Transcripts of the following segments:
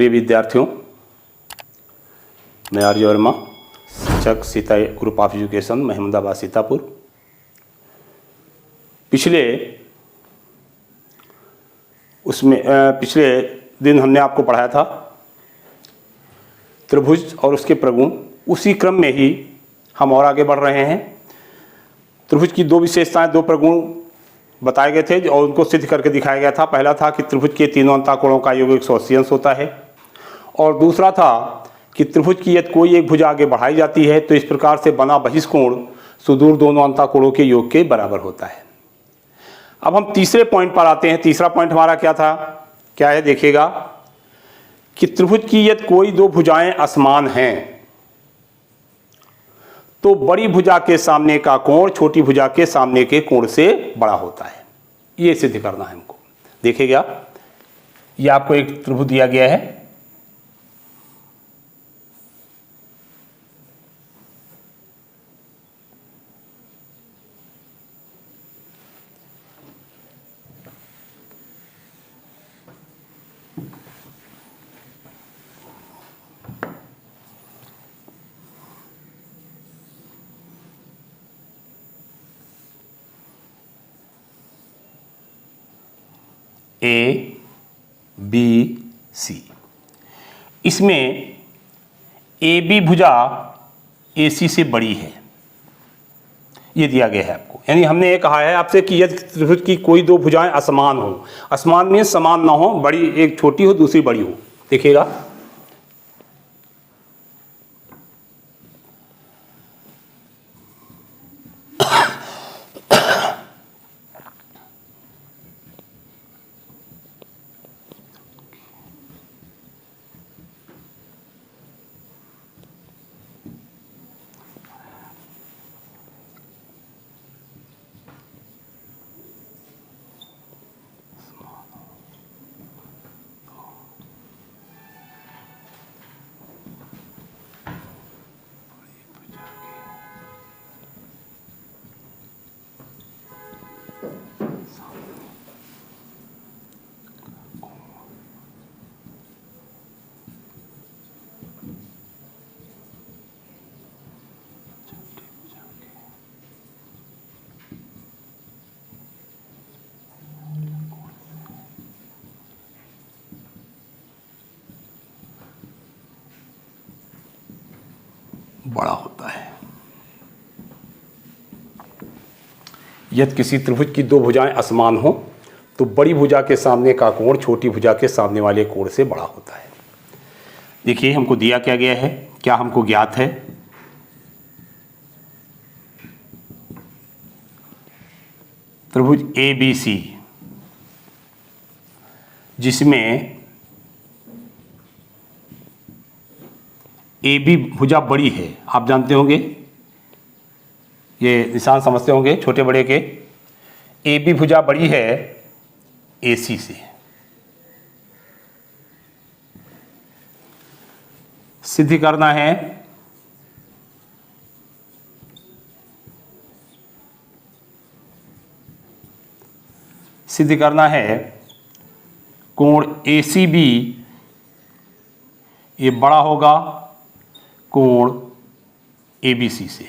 प्रिय विद्यार्थियों, मैं आर्य वर्मा, शिक्षक Sita group of education Ahmedabad Sitapur. पिछले दिन हमने आपको पढ़ाया था त्रिभुज और उसके प्रगुण। उसी क्रम में ही हम और आगे बढ़ रहे हैं। त्रिभुज की दो विशेषताएं, दो प्रगुण बताए गए थे और उनको सिद्ध करके दिखाया गया था। पहला था कि त्रिभुज के तीनों अंतःकोणों का योग 180 अंश होता है, और दूसरा था कि त्रिभुज की यदि कोई एक भुजा आगे बढ़ाई जाती है तो इस प्रकार से बना बहिष्कोण सुदूर दोनों अंतःकोणों के योग के बराबर होता है। अब हम तीसरे पॉइंट पर आते हैं। तीसरा पॉइंट हमारा क्या था, क्या है, देखिएगा कि त्रिभुज की यदि कोई दो भुजाएं असमान हैं तो बड़ी भुजा के सामने का कोण छोटी भुजा के सामने के कोण से बड़ा होता है। ये सिद्ध करना है हमको। देखिएगा, ये आपको एक त्रिभुज दिया गया है। ए बी सी, इसमें ए बी भुजा ए सी से बड़ी है, ये दिया गया है आपको। यानी हमने ये कहा है आपसे कि यदि त्रिभुज की कोई दो भुजाएं असमान हो, असमान में समान ना हो, बड़ी एक छोटी हो दूसरी बड़ी हो। देखिएगा, बड़ा होता है। यदि किसी त्रिभुज की दो भुजाएं असमान हो तो बड़ी भुजा के सामने का कोण छोटी भुजा के सामने वाले कोण से बड़ा होता है। देखिए, हमको दिया क्या गया है, क्या हमको ज्ञात है। त्रिभुज ए बी सी, जिसमें ए बी भुजा बड़ी है, आप जानते होंगे, ये निशान समझते होंगे छोटे बड़े के। ए बी भुजा बड़ी है ए सी से। सिद्ध करना है कोण ए सी बी ये बड़ा होगा कोण ए बी सी से।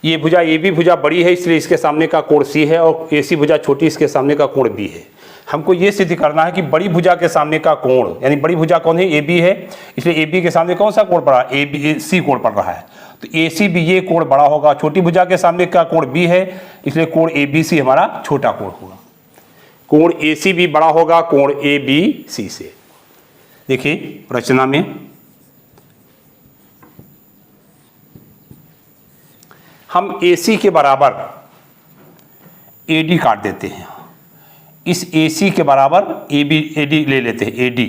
ये भुजा ए बी भुजा बड़ी है इसलिए इसके सामने का कोण सी है, और ए सी भुजा छोटी इसके सामने का कोण बी है। हमको ये सिद्ध करना है कि बड़ी भुजा के सामने का कोण, यानी बड़ी भुजा कौन है, ए बी है, इसलिए ए बी के सामने कौन सा कोण पड़ रहा है, ए बी सी कोण पड़ रहा है, तो ए सी बी ये कोण बड़ा होगा। छोटी भुजा के सामने का कोण बी है, इसलिए कोण ए बी सी हमारा छोटा कोण होगा। कोण ए सी बी बड़ा होगा कोण ए बी सी से। देखिए रचना में हम AC के बराबर AD काट देते हैं। इस AC के बराबर AD ले लेते हैं, AD,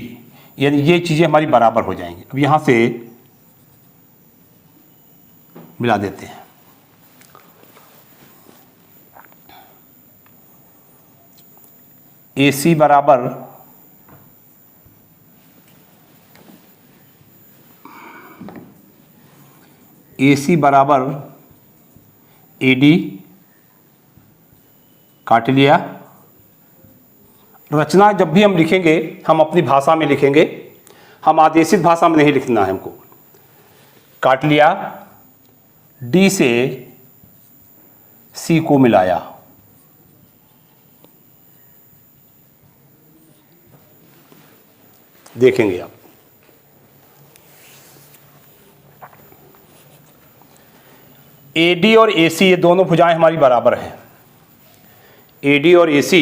यानी ये चीज़ें हमारी बराबर हो जाएंगी। अब यहाँ से मिला देते हैं। AC बराबर AC बराबर AD काट लिया। रचना जब भी हम लिखेंगे हम अपनी भाषा में लिखेंगे, हम आदेशित भाषा में नहीं लिखना है हमको। काट लिया, डी से सी को मिलाया, देखेंगे आप। AD और AC ये दोनों भुजाएं हमारी बराबर हैं। AD और AC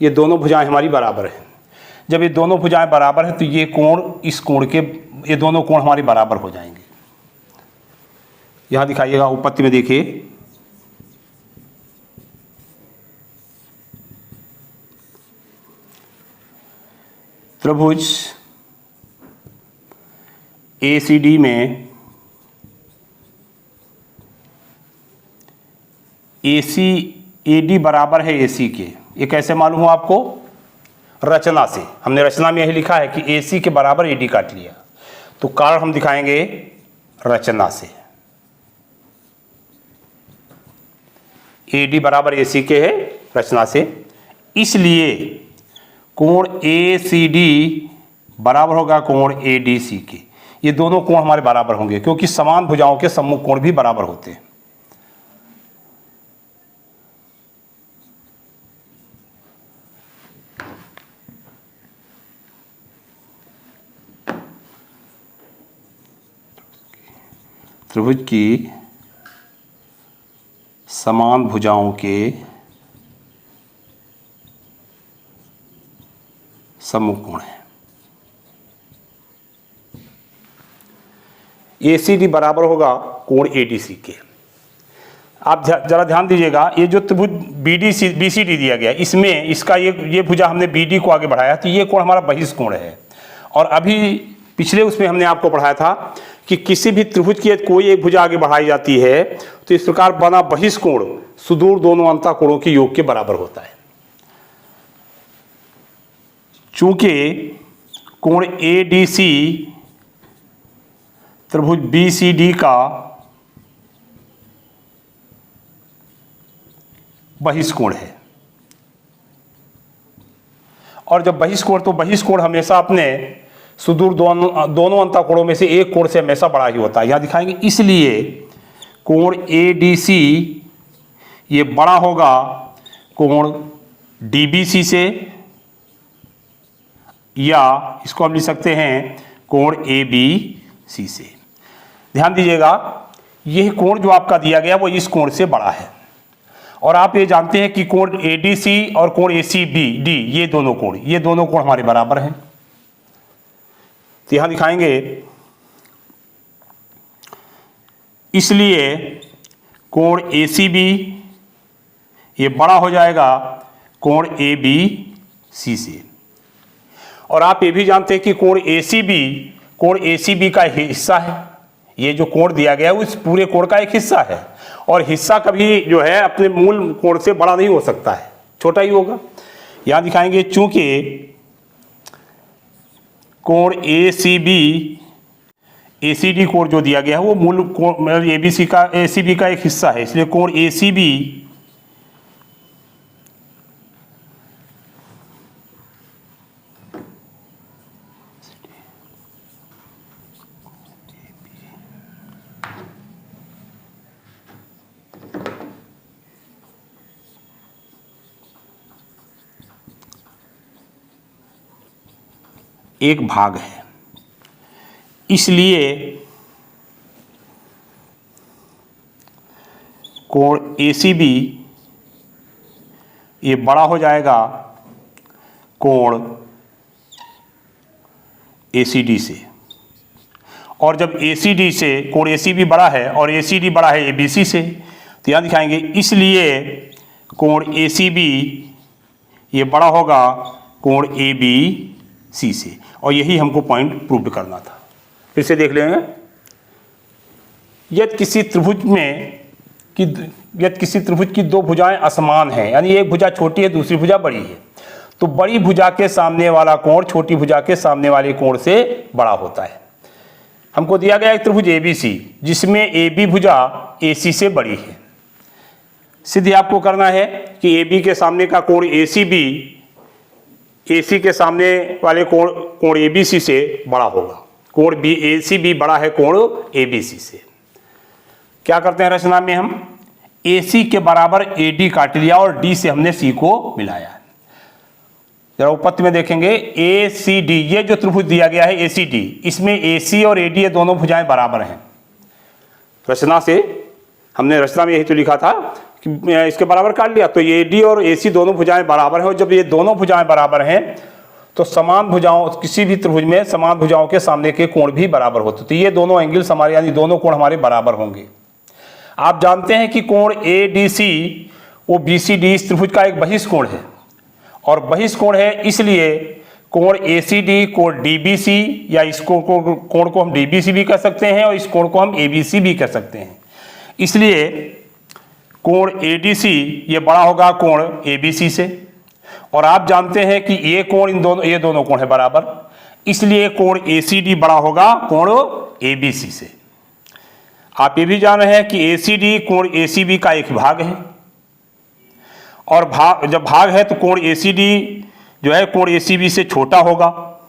ये दोनों भुजाएं हमारी बराबर हैं। जब ये दोनों भुजाएं बराबर हैं तो ये कोण इस कोण के, ये दोनों कोण हमारे बराबर हो जाएंगे। यहां दिखाइएगा, उपपत्ति में देखिए, त्रिभुज ACD में AD बराबर है AC के। ये कैसे मालूम हुआ आपको? रचना से। हमने रचना में यही लिखा है कि AC के बराबर AD काट लिया, तो कारण हम दिखाएंगे रचना से। AD बराबर AC के है रचना से, इसलिए कोण ACD बराबर होगा कोण ADC के। ये दोनों कोण हमारे बराबर होंगे क्योंकि समान भुजाओं के सम्मुख कोण भी बराबर होते हैं। त्रिभुज की समान भुजाओं के सम्मुख कोण है। ACD बराबर होगा कोण ADC के। आप जरा ध्यान दीजिएगा, ये जो त्रिभुज BCD दिया गया, इसमें इसका ये भुजा हमने BD को आगे बढ़ाया तो ये कोण हमारा बहिष्ठ कोण है। और अभी पिछले उसमें हमने आपको पढ़ाया था कि किसी भी त्रिभुज की कोई एक भुजा आगे बढ़ाई जाती है तो इस प्रकार बना बहिष्ठ कोण सुदूर दोनों अंतःकोणों के योग के बराबर होता है। चूंकि कोण ADC त्रिभुज BCD का बहिष्ठ कोण है, और जब बहिष्ठ कोण, तो बहिष्ठ कोण हमेशा अपने सुदूर दोनों अंतःकोणों में से एक कोण से हमेशा बड़ा ही होता है। यहां दिखाएंगे, इसलिए कोण ADC ये बड़ा होगा कोण DBC से, या इसको हम लिख सकते हैं कोण ABC से। ध्यान दीजिएगा, यह कोण जो आपका दिया गया वो इस कोण से बड़ा है, और आप ये जानते हैं कि कोण ADC और कोण ACD ये दोनों कोण हमारे बराबर हैं। तो यहां दिखाएंगे, इसलिए कोण ACB ये बड़ा हो जाएगा कोण ABC से। और आप ये भी जानते हैं कि कोण ACB का हिस्सा है। ये जो कोण दिया गया है उस पूरे कोण का एक हिस्सा है, और हिस्सा कभी जो है अपने मूल कोण से बड़ा नहीं हो सकता है, छोटा ही होगा। यहां दिखाएंगे, चूंकि कोण ACD कोण जो दिया गया है वो मूल कोण ACB का एक हिस्सा है, इसलिए कोण ACB एक भाग है। इसलिए कोण ACB ये बड़ा हो जाएगा कोण ACD से, और जब ACD से कोण ACB बड़ा है और ACD बड़ा है ABC से, तो यहाँ दिखाएंगे, इसलिए कोण ACB ये बड़ा होगा कोण ABC से। और यही हमको पॉइंट प्रूव करना था। फिर से देख लेंगे, यदि किसी त्रिभुज की दो भुजाएं असमान हैं, यानी एक भुजा छोटी है दूसरी भुजा बड़ी है, तो बड़ी भुजा के सामने वाला कोण छोटी भुजा के सामने वाले कोण से बड़ा होता है। हमको दिया गया एक त्रिभुज ABC जिसमें AB भुजा AC से बड़ी है। सिद्ध आपको करना है कि AB के सामने का कोण ACB AC के सामने वाले कोण ABC से बड़ा होगा। कोण AC भी बड़ा है कोण ABC से। क्या करते हैं रचना में हम AC के बराबर AD काट लिया और D से हमने C को मिलाया। जरा उपपत्ति में देखेंगे ACD, ये जो त्रिभुज दिया गया है ACD, इसमें AC और AD ये दोनों भुजाएं बराबर हैं। रचना से हमने रचना में यही तो लिखा था कि इसके बराबर काट लिया, तो ये AD और AC दोनों भुजाएं बराबर हैं। और जब ये दोनों भुजाएं बराबर हैं तो समान भुजाओं, किसी भी त्रिभुज में समान भुजाओं के सामने के कोण भी बराबर होते, तो ये दोनों एंगल्स हमारे यानी दोनों कोण हमारे बराबर होंगे। आप जानते हैं कि कोण ADC वो BCD इस त्रिभुज का एक बहिष्ठ कोण है, और बहिष्ठ कोण है इसलिए कोण ACD कोण DBC, या इस कोण को हम DBC भी कह सकते हैं और इस कोण को हम ABC भी कह सकते हैं। इसलिए कोण ADC ये बड़ा होगा कोण ABC से, और आप जानते हैं कि ये कोण ये दोनों कोण है बराबर, इसलिए कोण ACD बड़ा होगा कोण ABC से। आप ये भी जान रहे हैं कि ACD कोण ACB का एक भाग है, और जब भाग है तो कोण ACD जो है कोण ACB से छोटा होगा,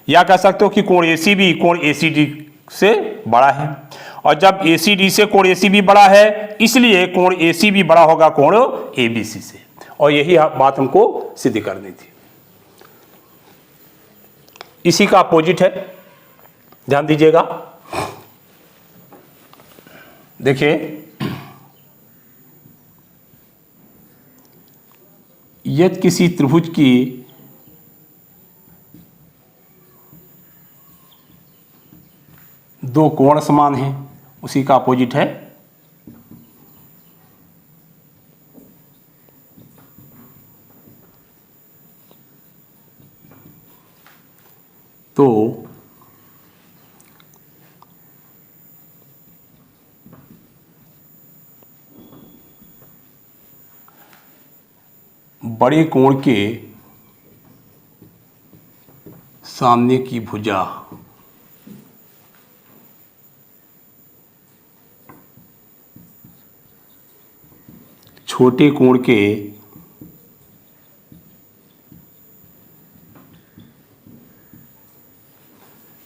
या कह सकते हो कि कोण ACB कोण ACD से बड़ा है। और जब ACD से कोण ACB बड़ा है इसलिए कोण ACB बड़ा होगा कोण ABC से, और यही बात हमको सिद्ध करनी थी। इसी का अपोजिट है, ध्यान दीजिएगा। देखिए यदि किसी त्रिभुज की दो कोण समान हैं, उसी का अपोजिट है तो बड़े कोण के सामने की भुजा छोटे कोण के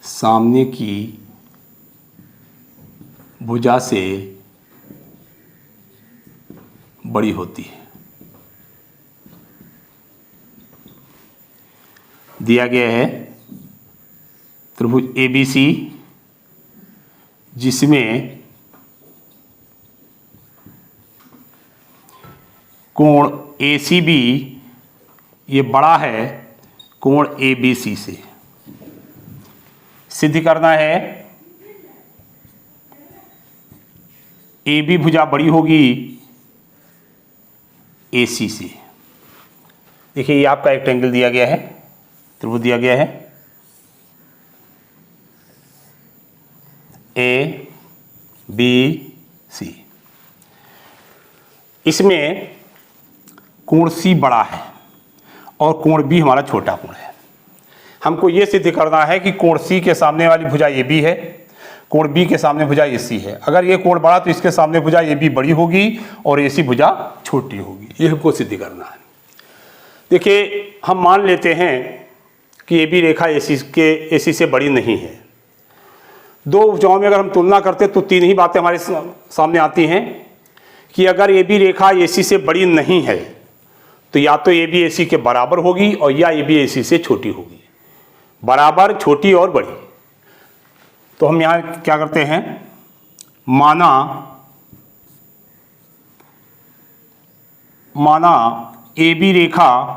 सामने की भुजा से बड़ी होती है। दिया गया है त्रिभुज ABC जिसमें कोण ACB ये बड़ा है कोण ABC से। सिद्ध करना है AB भुजा बड़ी होगी AC से। देखिए ये आपका रेक्टेंगल दिया गया है, त्रिभुज दिया गया है ABC। इसमें कोण C बड़ा है और कोण B हमारा छोटा कोण है। हमको ये सिद्ध करना है कि कोण C के सामने वाली भुजा AB है, कोण B के सामने भुजा AC है। अगर ये कोण बड़ा तो इसके सामने भुजा AB बड़ी होगी और AC भुजा छोटी होगी। ये हमको सिद्ध करना है। देखिए हम मान लेते हैं कि AB रेखा AC से बड़ी नहीं है। दो भुजाओं में अगर हम तुलना करते तो तीन ही बातें हमारे सामने आती हैं कि अगर AB रेखा AC से बड़ी नहीं है तो या तो AB AC के बराबर होगी और या AB AC से छोटी होगी। बराबर, छोटी और बड़ी। तो हम यहाँ क्या करते हैं, माना AB रेखा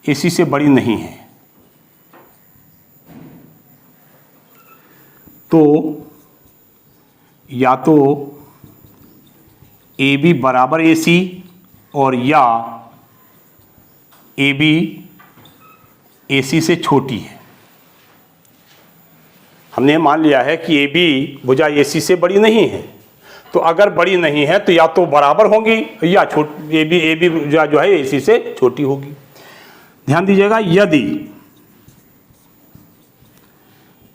AC से बड़ी नहीं है तो या तो AB बराबर AC और या AB AC से छोटी है। हमने मान लिया है कि AB भुजा AC से बड़ी नहीं है, तो अगर बड़ी नहीं है तो या तो बराबर होंगी या AB भुजा जो है AC से छोटी होगी। ध्यान दीजिएगा,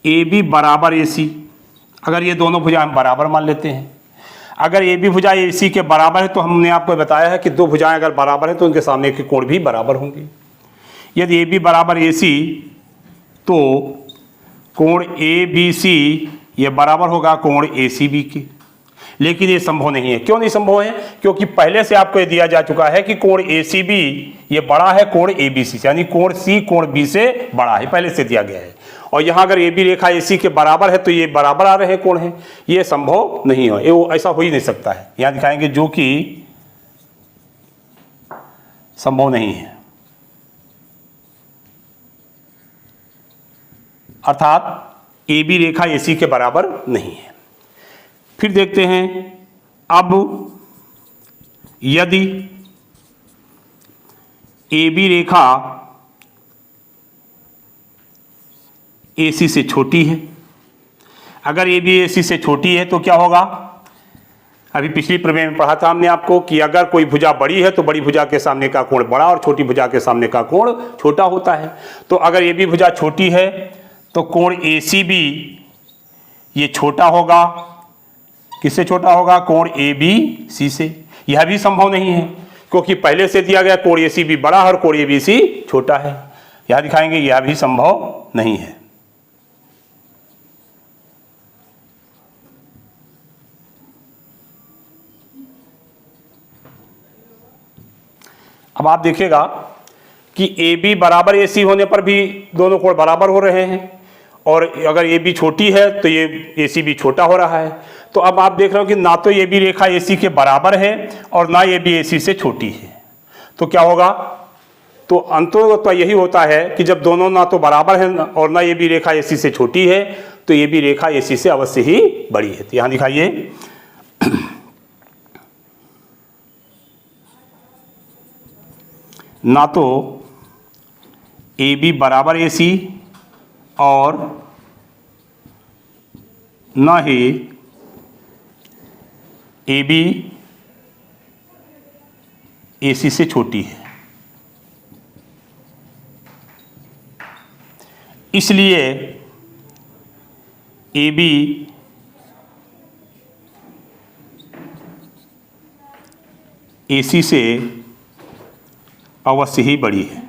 ए बी बराबर ए सी, अगर ये दोनों भुजाएं हम बराबर मान लेते हैं, अगर ए बी भुजा ए सी के बराबर है तो हमने आपको बताया है कि दो भुजाएं अगर बराबर हैं तो उनके सामने के कोण भी बराबर होंगे। यदि ए बी बराबर ए सी तो कोण ए बी सी ये बराबर होगा कोण ए सी बी के, लेकिन ये संभव नहीं है। क्यों नहीं संभव है? क्योंकि पहले से आपको ये दिया जा चुका है कि कोण ए सी बी ये बड़ा है कोण ए बी सी से, यानी कोण सी कोण बी से बड़ा है, पहले से दिया गया है। और यहाँ अगर ए बी रेखा ए सी के बराबर है तो ये बराबर आ रहे कोण हैं, ये संभव नहीं है, ये ऐसा हो ही नहीं सकता है। यहाँ दिखाएंगे जो कि संभव नहीं है, अर्थात ए बी रेखा ए सी के बराबर नहीं है। फिर देखते हैं, अब यदि ए बी रेखा ए सी से छोटी है, अगर ए बी ए सी से छोटी है तो क्या होगा? अभी पिछली प्रमेय में पढ़ा था हमने आपको कि अगर कोई भुजा बड़ी है तो बड़ी भुजा के सामने का कोण बड़ा और छोटी भुजा के सामने का कोण छोटा होता है। तो अगर ए बी भुजा छोटी है तो कोण ए सी बी ये छोटा होगा, किससे छोटा होगा? कोण ए बी सी से। यह भी संभव नहीं है क्योंकि पहले से दिया गया कोण ए सी बी बड़ा और कोण ए बी सी छोटा है। यह दिखाएंगे यह भी संभव नहीं है। अब आप देखिएगा कि ए बी बराबर ए सी होने पर भी दोनों कोण बराबर हो रहे हैं, और अगर ए बी छोटी है तो ये ए सी बी छोटा हो रहा है। तो अब आप देख रहे हो कि ना तो ए बी रेखा ए सी के बराबर है और ना ए बी ए सी से छोटी है। तो क्या होगा? तो अंततः यही होता है कि जब दोनों ना तो बराबर है और ना ए बी रेखा ए सी से छोटी है तो ए बी रेखा ए सी से अवश्य ही बड़ी है। तो यहाँ दिखाइए, ना तो ए बी बराबर ए सी और ना ही ए बी ए सी से छोटी है। इसलिए ए बी ए सी से अवश्य ही बड़ी है।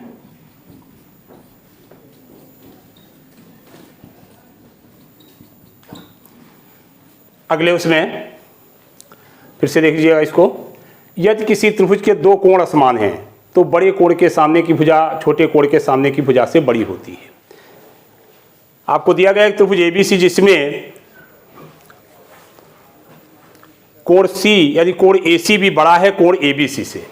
अगले उसमें फिर से देख लीजिएगा इसको, यदि किसी त्रिभुज के दो कोण समान हैं तो बड़े कोण के सामने की भुजा छोटे कोण के सामने की भुजा से बड़ी होती है। आपको दिया गया एक त्रिभुज एबीसी जिसमें कोण सी यदि कोण एसी भी बड़ा है कोण एबीसी से,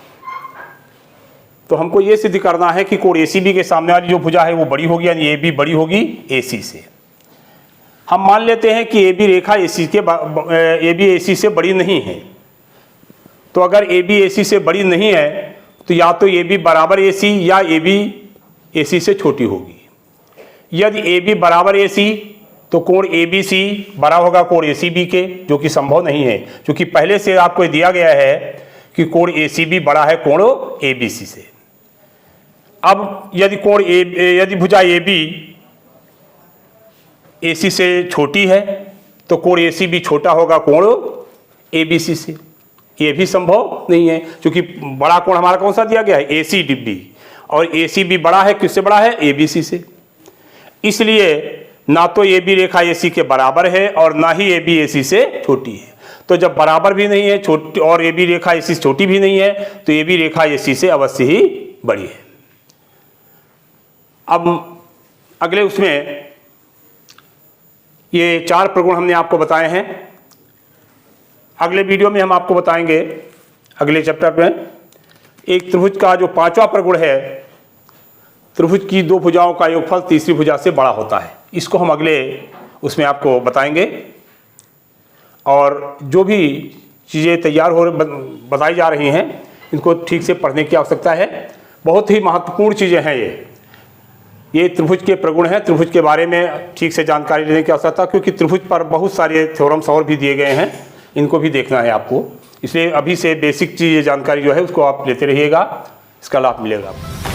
तो हमको ये सिद्ध करना है कि कोण एसीबी के सामने वाली जो भुजा है वो बड़ी होगी, यानी ए बी बड़ी होगी एसी से। हम मान लेते हैं कि ए बी रेखा ए बी एसी से बड़ी नहीं है। तो अगर ए बी एसी से बड़ी नहीं है तो या तो ए बी बराबर एसी या ए बी एसी से छोटी होगी। यदि ए बी बराबर एसी तो कोण ए बी सी बड़ा होगा कोण ए सी बी के, जो कि संभव नहीं है क्योंकि पहले से आपको दिया गया है कि कोण ए सी बी बड़ा है कोण ए बी सी से। अब यदि यदि भुजा ए बी ए सी से छोटी है तो कोण ए सी बी छोटा होगा कोण ए बी सी से। ये भी संभव नहीं है क्योंकि बड़ा कोण हमारा कौन सा दिया गया है? ए सी डी बी, और ए सी बी बड़ा है किससे बड़ा है? ए बी सी से। इसलिए ना तो ए बी रेखा ए सी के बराबर है और ना ही ए बी ए सी से छोटी है। तो जब बराबर भी नहीं है छोटी और ए बी रेखा ए सी से छोटी भी नहीं है तो ए बी रेखा ए सी से अवश्य ही बड़ी है। अब अगले उसमें ये 4 प्रगुण हमने आपको बताए हैं। अगले वीडियो में हम आपको बताएंगे अगले चैप्टर में एक त्रिभुज का जो 5वां प्रगुण है, त्रिभुज की दो भुजाओं का योगफल तीसरी भुजा से बड़ा होता है। इसको हम अगले उसमें आपको बताएंगे। और जो भी चीज़ें तैयार हो बताई जा रही हैं इनको ठीक से पढ़ने की आवश्यकता है। बहुत ही महत्वपूर्ण चीज़ें हैं ये त्रिभुज के प्रगुण हैं। त्रिभुज के बारे में ठीक से जानकारी लेने की आवश्यकता, क्योंकि त्रिभुज पर बहुत सारे थ्योरम्स और भी दिए गए हैं, इनको भी देखना है आपको। इसलिए अभी से बेसिक चीज़ जानकारी जो है उसको आप लेते रहिएगा, इसका लाभ मिलेगा आपको।